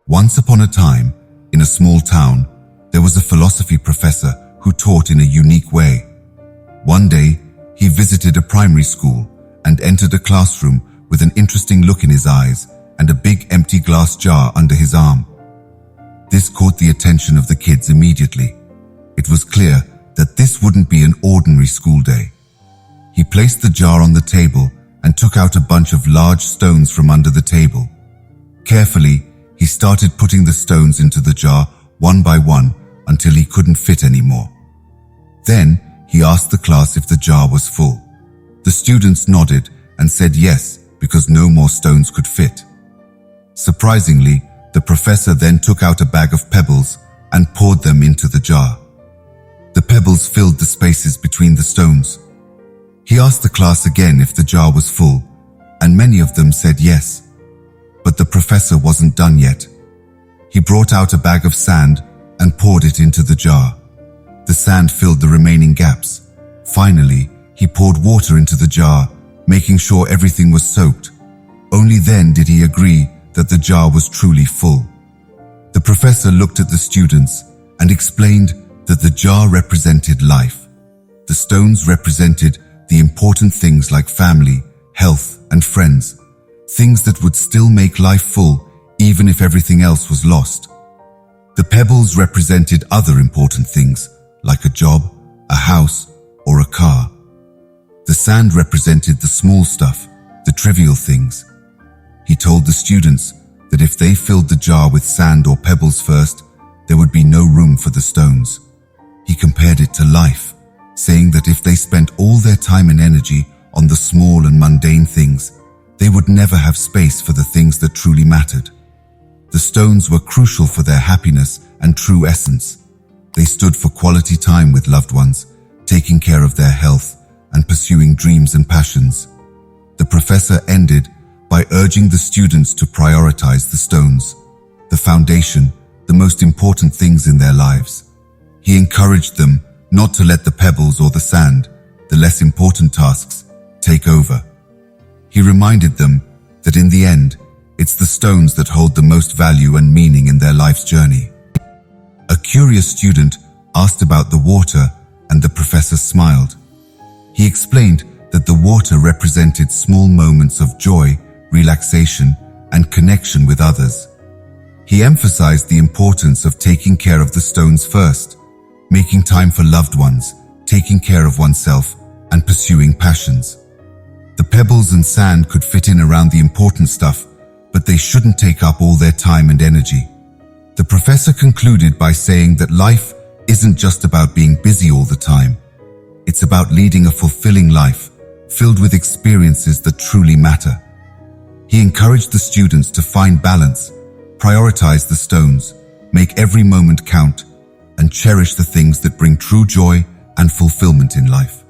Once upon a time, in a small town, there was a philosophy professor who taught in a unique way. One day, he visited a primary school and entered a classroom with an interesting look in his eyes and a big empty glass jar under his arm. This caught the attention of the kids immediately. It was clear that this wouldn't be an ordinary school day. He placed the jar on the table and took out a bunch of large stones from under the table. Carefully, he started putting the stones into the jar one by one until he couldn't fit anymore. Then, he asked the class if the jar was full. The students nodded and said yes, because no more stones could fit. Surprisingly, the professor then took out a bag of pebbles and poured them into the jar. The pebbles filled the spaces between the stones. He asked the class again if the jar was full, and many of them said yes. But the professor wasn't done yet. He brought out a bag of sand and poured it into the jar. The sand filled the remaining gaps. Finally, he poured water into the jar, making sure everything was soaked. Only then did he agree that the jar was truly full. The professor looked at the students and explained that the jar represented life. The stones represented the important things like family, health, and friends, things that would still make life full even if everything else was lost. The pebbles represented other important things like a job, a house, or a car. The sand represented the small stuff, the trivial things. He told the students that if they filled the jar with sand or pebbles first, there would be no room for the stones. He compared it to life, saying that if they spent all their time and energy on the small and mundane things, they would never have space for the things that truly mattered. The stones were crucial for their happiness and true essence. They stood for quality time with loved ones, taking care of their health, and pursuing dreams and passions. The professor ended by urging the students to prioritize the stones, the foundation, the most important things in their lives. He encouraged them not to let the pebbles or the sand, the less important tasks, take over. He reminded them that in the end, it's the stones that hold the most value and meaning in their life's journey. A curious student asked about the water, and the professor smiled. He explained that the water represented small moments of joy, relaxation, and connection with others. He emphasized the importance of taking care of the stones first, making time for loved ones, taking care of oneself, and pursuing passions. The pebbles and sand could fit in around the important stuff, but they shouldn't take up all their time and energy. The professor concluded by saying that life isn't just about being busy all the time. It's about leading a fulfilling life, filled with experiences that truly matter. He encouraged the students to find balance, prioritize the stones, make every moment count, and cherish the things that bring true joy and fulfillment in life.